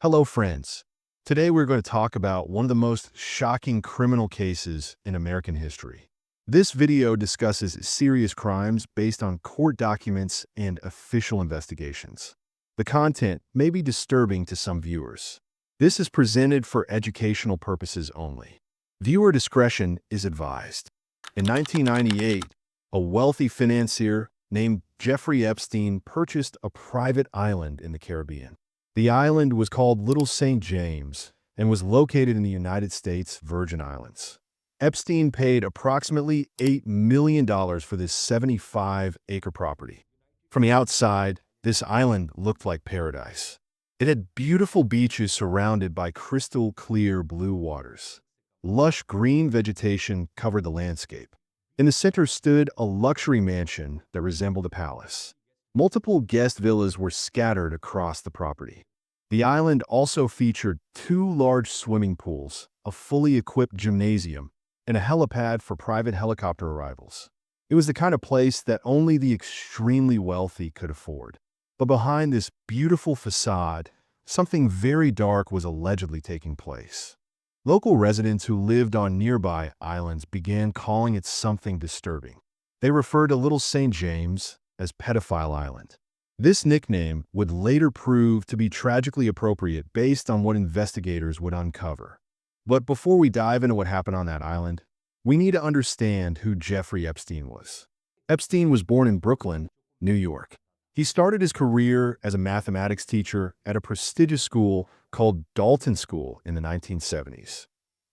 Hello, friends. Today we're going to talk about one of the most shocking criminal cases in American history. This video discusses serious crimes based on court documents and official investigations. The content may be disturbing to some viewers. This is presented for educational purposes only. Viewer discretion is advised. In 1998, a wealthy financier named Jeffrey Epstein purchased a private island in the Caribbean. The island was called Little St. James and was located in the United States Virgin Islands. Epstein paid approximately $8 million for this 75-acre property. From the outside, this island looked like paradise. It had beautiful beaches surrounded by crystal-clear blue waters. Lush green vegetation covered the landscape. In the center stood a luxury mansion that resembled a palace. Multiple guest villas were scattered across the property. The island also featured 2 large swimming pools, a fully equipped gymnasium, and a helipad for private helicopter arrivals. It was the kind of place that only the extremely wealthy could afford. But behind this beautiful facade, something very dark was allegedly taking place. Local residents who lived on nearby islands began calling it something disturbing. They referred to Little St. James as Pedophile Island. This nickname would later prove to be tragically appropriate based on what investigators would uncover. But before we dive into what happened on that island, we need to understand who Jeffrey Epstein was. Epstein was born in Brooklyn, New York. He started his career as a mathematics teacher at a prestigious school called Dalton School in the 1970s.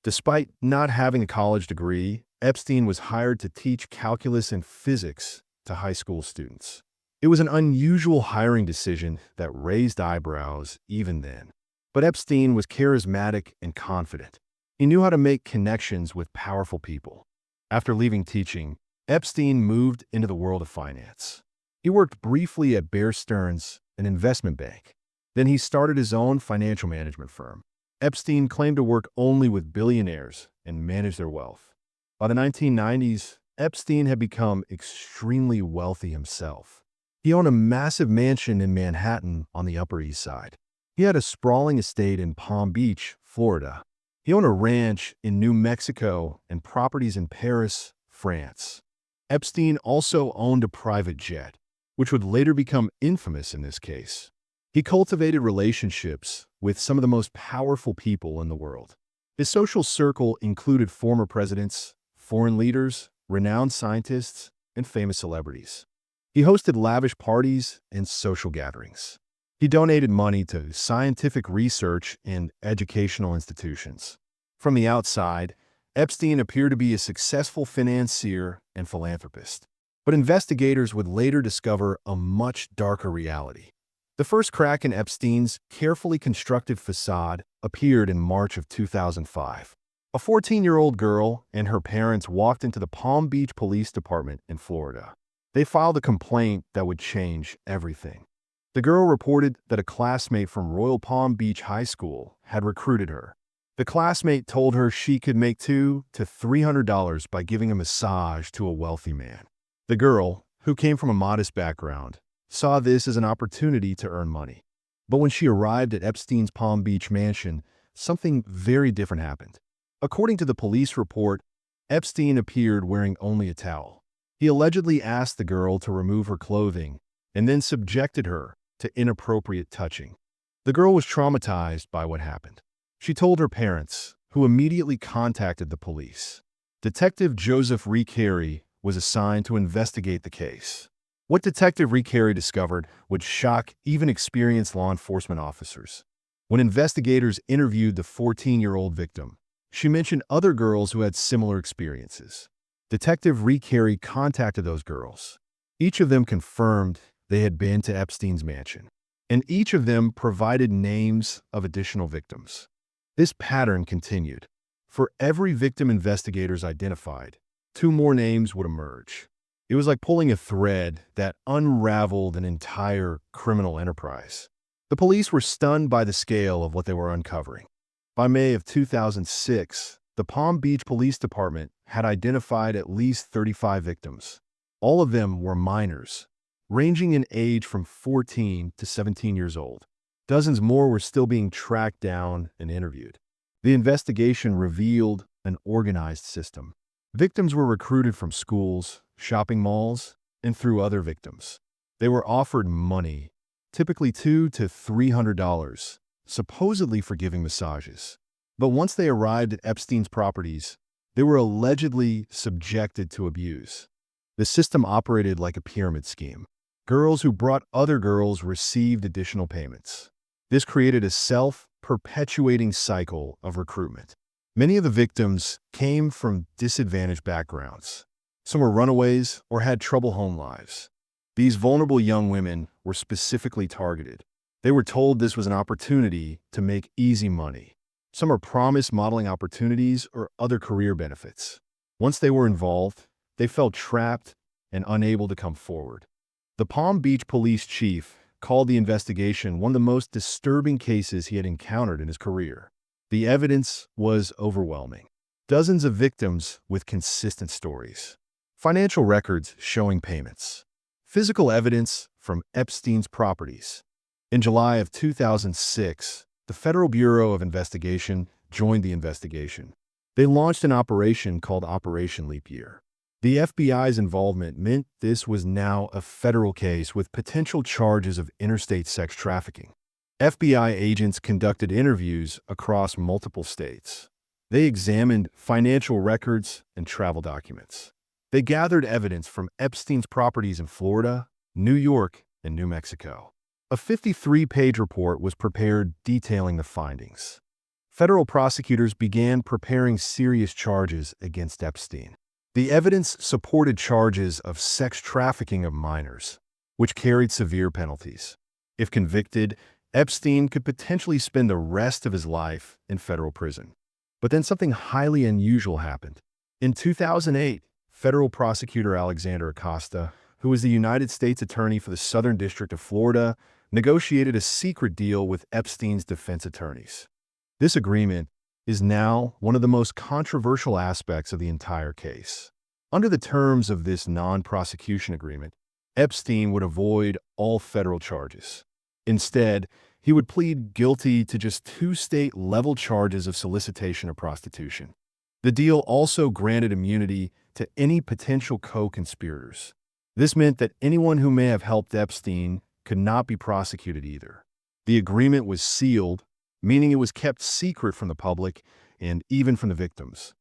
Despite not having a college degree, Epstein was hired to teach calculus and physics to high school students. It was an unusual hiring decision that raised eyebrows even then. But Epstein was charismatic and confident. He knew how to make connections with powerful people. After leaving teaching, Epstein moved into the world of finance. He worked briefly at Bear Stearns, an investment bank. Then he started his own financial management firm. Epstein claimed to work only with billionaires and manage their wealth. By the 1990s, Epstein had become extremely wealthy himself. He owned a massive mansion in Manhattan on the Upper East Side. He had a sprawling estate in Palm Beach, Florida. He owned a ranch in New Mexico and properties in Paris, France. Epstein also owned a private jet, which would later become infamous in this case. He cultivated relationships with some of the most powerful people in the world. His social circle included former presidents, foreign leaders, renowned scientists, and famous celebrities. He hosted lavish parties and social gatherings. He donated money to scientific research and educational institutions. From the outside, Epstein appeared to be a successful financier and philanthropist. But investigators would later discover a much darker reality. The first crack in Epstein's carefully constructed facade appeared in March of 2005. A 14-year-old girl and her parents walked into the Palm Beach Police Department in Florida. They filed a complaint that would change everything. The girl reported that a classmate from Royal Palm Beach High School had recruited her. The classmate told her she could make $200 to $300 by giving a massage to a wealthy man. The girl, who came from a modest background, saw this as an opportunity to earn money. But when she arrived at Epstein's Palm Beach mansion, something very different happened. According to the police report, Epstein appeared wearing only a towel. He allegedly asked the girl to remove her clothing and then subjected her to inappropriate touching. The girl was traumatized by what happened. She told her parents, who immediately contacted the police. Detective Joseph Recarey was assigned to investigate the case. What Detective Recarey discovered would shock even experienced law enforcement officers. When investigators interviewed the 14-year-old victim, she mentioned other girls who had similar experiences. Detective Recarey contacted those girls. Each of them confirmed they had been to Epstein's mansion, and each of them provided names of additional victims. This pattern continued. For every victim investigators identified, 2 more names would emerge. It was like pulling a thread that unraveled an entire criminal enterprise. The police were stunned by the scale of what they were uncovering. By May of 2006, the Palm Beach Police Department had identified at least 35 victims. All of them were minors, ranging in age from 14 to 17 years old. Dozens more were still being tracked down and interviewed. The investigation revealed an organized system. Victims were recruited from schools, shopping malls, and through other victims. They were offered money, typically $200 to $300, supposedly for giving massages. But once they arrived at Epstein's properties, they were allegedly subjected to abuse. The system operated like a pyramid scheme. Girls who brought other girls received additional payments. This created a self-perpetuating cycle of recruitment. Many of the victims came from disadvantaged backgrounds. Some were runaways or had troubled home lives. These vulnerable young women were specifically targeted. They were told this was an opportunity to make easy money. Some were promised modeling opportunities or other career benefits. Once they were involved, they felt trapped and unable to come forward. The Palm Beach police chief called the investigation one of the most disturbing cases he had encountered in his career. The evidence was overwhelming. Dozens of victims with consistent stories. Financial records showing payments. Physical evidence from Epstein's properties. In July of 2006, the Federal Bureau of Investigation joined the investigation. They launched an operation called Operation Leap Year. The FBI's involvement meant this was now a federal case with potential charges of interstate sex trafficking. FBI agents conducted interviews across multiple states. They examined financial records and travel documents. They gathered evidence from Epstein's properties in Florida, New York, and New Mexico. A 53-page report was prepared detailing the findings. Federal prosecutors began preparing serious charges against Epstein. The evidence supported charges of sex trafficking of minors, which carried severe penalties. If convicted, Epstein could potentially spend the rest of his life in federal prison. But then something highly unusual happened. In 2008, federal prosecutor Alexander Acosta, who was the United States Attorney for the Southern District of Florida, negotiated a secret deal with Epstein's defense attorneys. This agreement is now one of the most controversial aspects of the entire case. Under the terms of this non-prosecution agreement, Epstein would avoid all federal charges. Instead, he would plead guilty to just 2 state-level charges of solicitation or prostitution. The deal also granted immunity to any potential co-conspirators. This meant that anyone who may have helped Epstein could not be prosecuted either. The agreement was sealed, meaning it was kept secret from the public and even from the victims.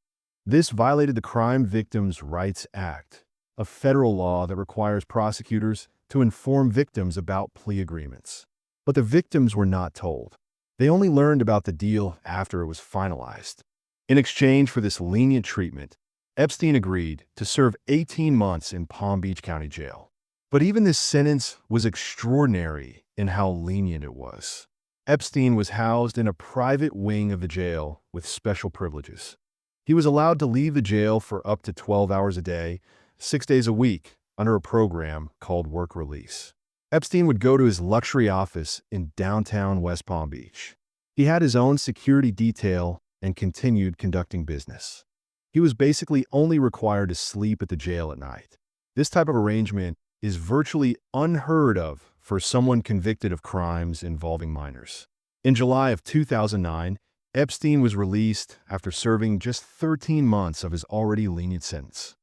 This violated the Crime Victims' Rights Act, a federal law that requires prosecutors to inform victims about plea agreements. But the victims were not told. They only learned about the deal after it was finalized. In exchange for this lenient treatment, Epstein agreed to serve 18 months in Palm Beach County Jail. But even this sentence was extraordinary in how lenient it was. Epstein was housed in a private wing of the jail with special privileges. He was allowed to leave the jail for up to 12 hours a day, 6 days a week, under a program called work release. Epstein would go to his luxury office in downtown West Palm Beach. He had his own security detail and continued conducting business. He was basically only required to sleep at the jail at night. This type of arrangement is virtually unheard of for someone convicted of crimes involving minors. In July of 2009, Epstein was released after serving just 13 months of his already lenient sentence.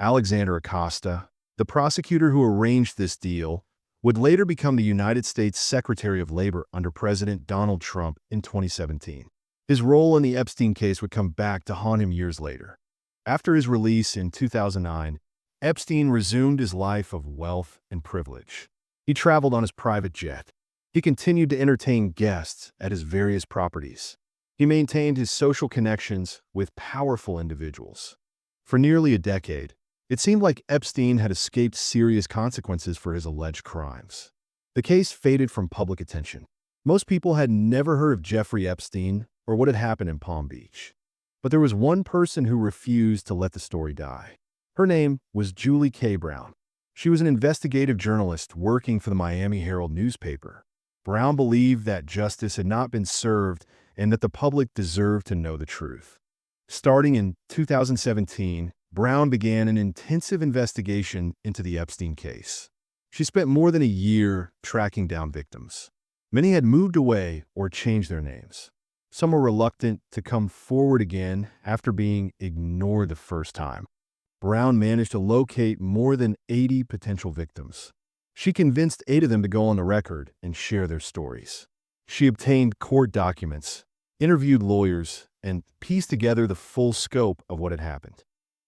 Alexander Acosta, the prosecutor who arranged this deal, would later become the United States Secretary of Labor under President Donald Trump in 2017. His role in the Epstein case would come back to haunt him years later. After his release in 2009, Epstein resumed his life of wealth and privilege. He traveled on his private jet. He continued to entertain guests at his various properties. He maintained his social connections with powerful individuals. For nearly a decade, it seemed like Epstein had escaped serious consequences for his alleged crimes. The case faded from public attention. Most people had never heard of Jeffrey Epstein or what had happened in Palm Beach. But there was one person who refused to let the story die. Her name was Julie K. Brown. She was an investigative journalist working for the Miami Herald newspaper. Brown believed that justice had not been served and that the public deserved to know the truth. Starting in 2017, Brown began an intensive investigation into the Epstein case. She spent more than a year tracking down victims. Many had moved away or changed their names. Some were reluctant to come forward again after being ignored the first time. Brown managed to locate more than 80 potential victims. She convinced 8 of them to go on the record and share their stories. She obtained court documents, interviewed lawyers, and pieced together the full scope of what had happened.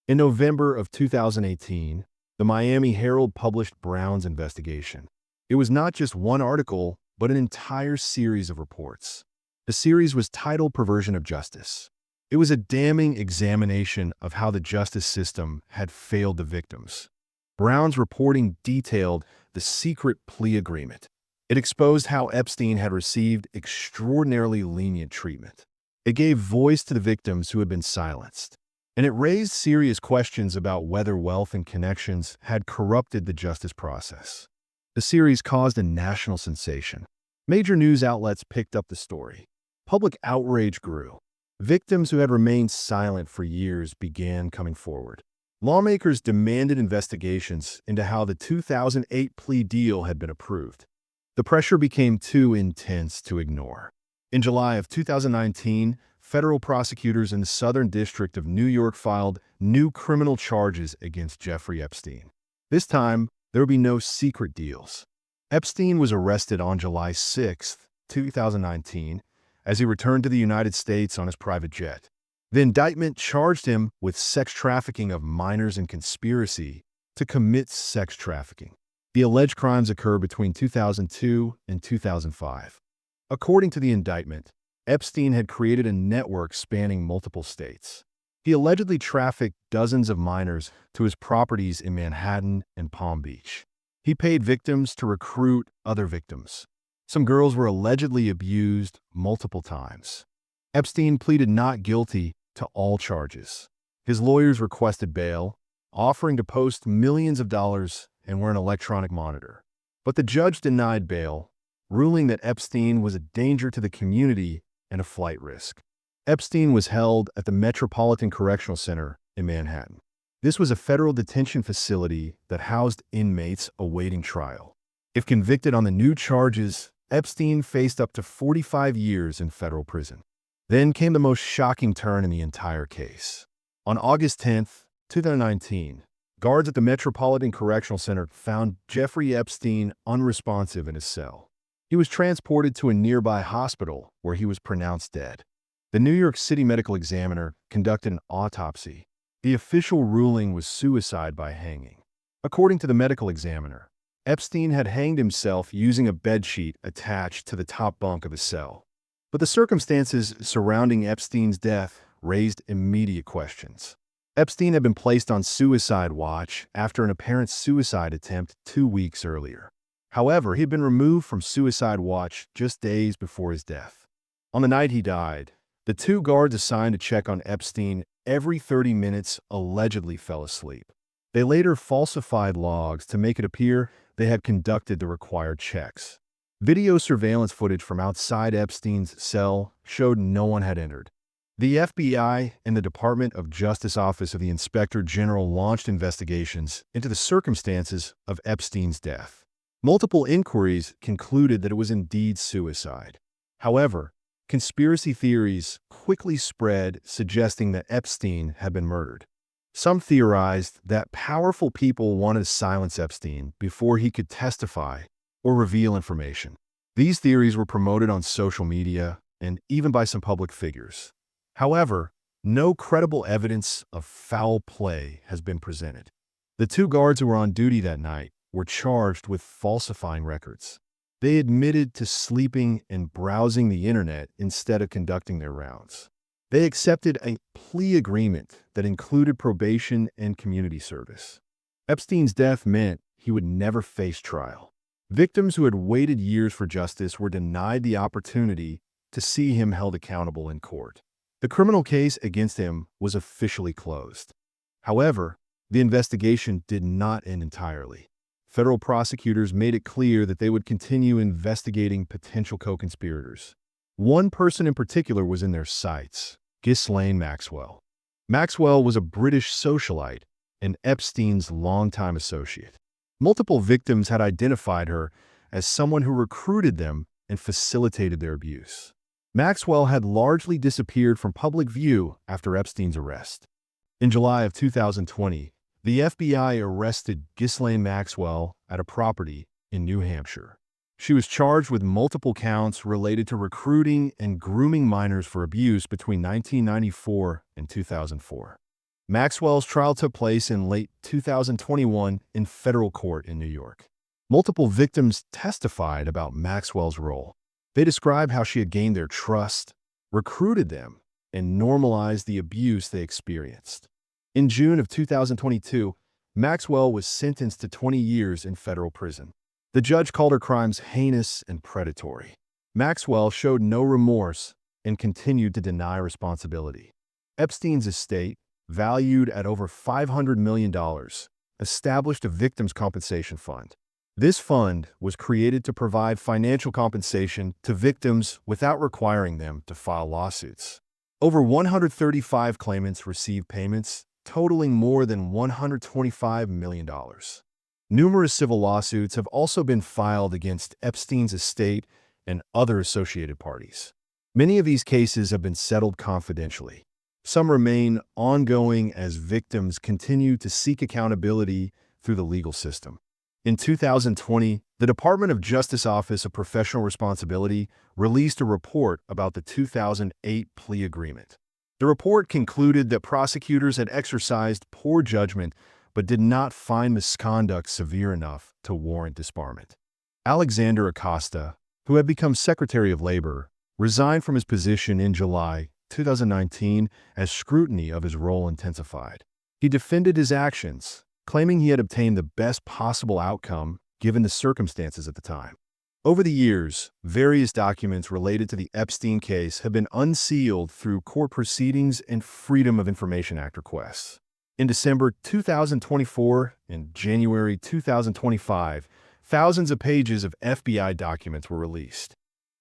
In November of 2018, the Miami Herald published Brown's investigation. It was not just one article, but an entire series of reports. The series was titled Perversion of Justice. It was a damning examination of how the justice system had failed the victims. Brown's reporting detailed the secret plea agreement. It exposed how Epstein had received extraordinarily lenient treatment. It gave voice to the victims who had been silenced. And it raised serious questions about whether wealth and connections had corrupted the justice process. The series caused a national sensation. Major news outlets picked up the story. Public outrage grew. Victims who had remained silent for years began coming forward. Lawmakers demanded investigations into how the 2008 plea deal had been approved. The pressure became too intense to ignore. In July of 2019, federal prosecutors in the Southern District of New York filed new criminal charges against Jeffrey Epstein. This time, there would be no secret deals. Epstein was arrested on July 6, 2019, as he returned to the United States on his private jet. The indictment charged him with sex trafficking of minors and conspiracy to commit sex trafficking. The alleged crimes occurred between 2002 and 2005. According to the indictment, Epstein had created a network spanning multiple states. He allegedly trafficked dozens of minors to his properties in Manhattan and Palm Beach. He paid victims to recruit other victims. Some girls were allegedly abused multiple times. Epstein pleaded not guilty to all charges. His lawyers requested bail, offering to post millions of dollars and wear an electronic monitor. But the judge denied bail, ruling that Epstein was a danger to the community and a flight risk. Epstein was held at the Metropolitan Correctional Center in Manhattan. This was a federal detention facility that housed inmates awaiting trial. If convicted on the new charges, Epstein faced up to 45 years in federal prison. Then came the most shocking turn in the entire case. On August 10, 2019, guards at the Metropolitan Correctional Center found Jeffrey Epstein unresponsive in his cell. He was transported to a nearby hospital where he was pronounced dead. The New York City Medical Examiner conducted an autopsy. The official ruling was suicide by hanging. According to the medical examiner, Epstein had hanged himself using a bedsheet attached to the top bunk of his cell. But the circumstances surrounding Epstein's death raised immediate questions. Epstein had been placed on suicide watch after an apparent suicide attempt 2 weeks earlier. However, he had been removed from suicide watch just days before his death. On the night he died, the 2 guards assigned to check on Epstein every 30 minutes allegedly fell asleep. They later falsified logs to make it appear they had conducted the required checks. Video surveillance footage from outside Epstein's cell showed no one had entered. The FBI and the Department of Justice Office of the Inspector General launched investigations into the circumstances of Epstein's death. Multiple inquiries concluded that it was indeed suicide. However, conspiracy theories quickly spread suggesting that Epstein had been murdered. Some theorized that powerful people wanted to silence Epstein before he could testify or reveal information. These theories were promoted on social media and even by some public figures. However, no credible evidence of foul play has been presented. The 2 guards who were on duty that night were charged with falsifying records. They admitted to sleeping and browsing the internet instead of conducting their rounds. They accepted a plea agreement that included probation and community service. Epstein's death meant he would never face trial. Victims who had waited years for justice were denied the opportunity to see him held accountable in court. The criminal case against him was officially closed. However, the investigation did not end entirely. Federal prosecutors made it clear that they would continue investigating potential co-conspirators. One person in particular was in their sights, Ghislaine Maxwell. Maxwell was a British socialite and Epstein's longtime associate. Multiple victims had identified her as someone who recruited them and facilitated their abuse. Maxwell had largely disappeared from public view after Epstein's arrest. In July of 2020, the FBI arrested Ghislaine Maxwell at a property in New Hampshire. She was charged with multiple counts related to recruiting and grooming minors for abuse between 1994 and 2004. Maxwell's trial took place in late 2021 in federal court in New York. Multiple victims testified about Maxwell's role. They described how she had gained their trust, recruited them, and normalized the abuse they experienced. In June of 2022, Maxwell was sentenced to 20 years in federal prison. The judge called her crimes heinous and predatory. Maxwell showed no remorse and continued to deny responsibility. Epstein's estate, valued at over $500 million, established a victims' compensation fund. This fund was created to provide financial compensation to victims without requiring them to file lawsuits. Over 135 claimants received payments, totaling more than $125 million. Numerous civil lawsuits have also been filed against Epstein's estate and other associated parties. Many of these cases have been settled confidentially. Some remain ongoing as victims continue to seek accountability through the legal system. In 2020, the Department of Justice Office of Professional Responsibility released a report about the 2008 plea agreement. The report concluded that prosecutors had exercised poor judgment but did not find misconduct severe enough to warrant disbarment. Alexander Acosta, who had become Secretary of Labor, resigned from his position in July 2019 as scrutiny of his role intensified. He defended his actions, claiming he had obtained the best possible outcome given the circumstances at the time. Over the years, various documents related to the Epstein case have been unsealed through court proceedings and Freedom of Information Act requests. In December 2024 and January 2025, thousands of pages of FBI documents were released.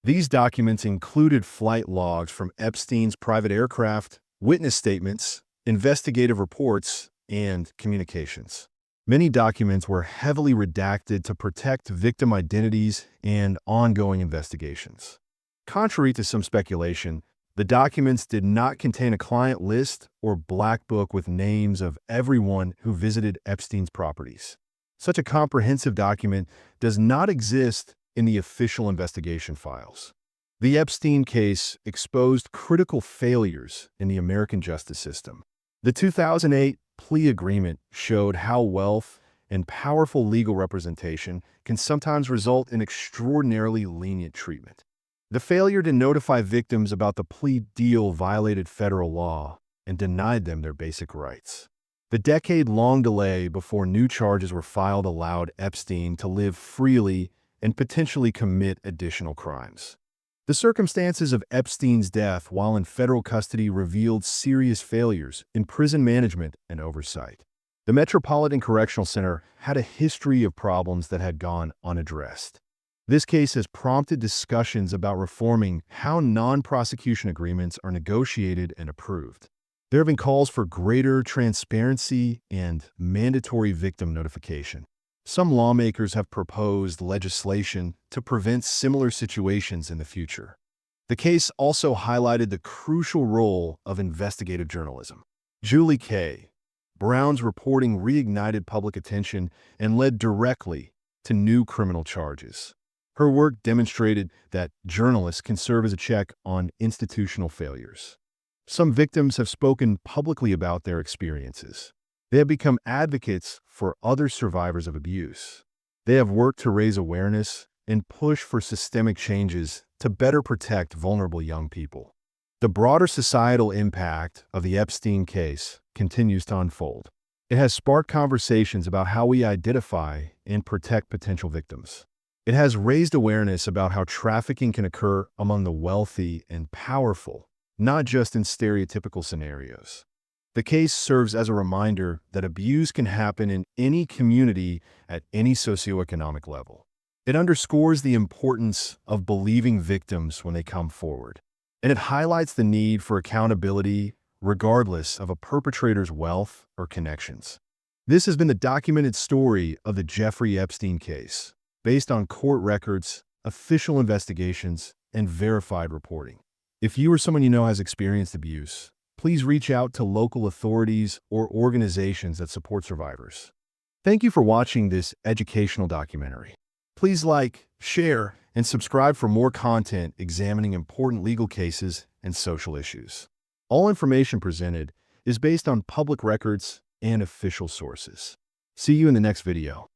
These documents included flight logs from Epstein's private aircraft, witness statements, investigative reports, and communications. Many documents were heavily redacted to protect victim identities and ongoing investigations. Contrary to some speculation, the documents did not contain a client list or black book with names of everyone who visited Epstein's properties. Such a comprehensive document does not exist in the official investigation files. The Epstein case exposed critical failures in the American justice system. The 2008 plea agreement showed how wealth and powerful legal representation can sometimes result in extraordinarily lenient treatment. The failure to notify victims about the plea deal violated federal law and denied them their basic rights. The decade-long delay before new charges were filed allowed Epstein to live freely and potentially commit additional crimes. The circumstances of Epstein's death while in federal custody revealed serious failures in prison management and oversight. The Metropolitan Correctional Center had a history of problems that had gone unaddressed. This case has prompted discussions about reforming how non-prosecution agreements are negotiated and approved. There have been calls for greater transparency and mandatory victim notification. Some lawmakers have proposed legislation to prevent similar situations in the future. The case also highlighted the crucial role of investigative journalism. Julie K. Brown's reporting reignited public attention and led directly to new criminal charges. Her work demonstrated that journalists can serve as a check on institutional failures. Some victims have spoken publicly about their experiences. They have become advocates for other survivors of abuse. They have worked to raise awareness and push for systemic changes to better protect vulnerable young people. The broader societal impact of the Epstein case continues to unfold. It has sparked conversations about how we identify and protect potential victims. It has raised awareness about how trafficking can occur among the wealthy and powerful, not just in stereotypical scenarios. The case serves as a reminder that abuse can happen in any community at any socioeconomic level. It underscores the importance of believing victims when they come forward, and it highlights the need for accountability regardless of a perpetrator's wealth or connections. This has been the documented story of the Jeffrey Epstein case, based on court records, official investigations, and verified reporting. If you or someone you know has experienced abuse, please reach out to local authorities or organizations that support survivors. Thank you for watching this educational documentary. Please like, share, and subscribe for more content examining important legal cases and social issues. All information presented is based on public records and official sources. See you in the next video.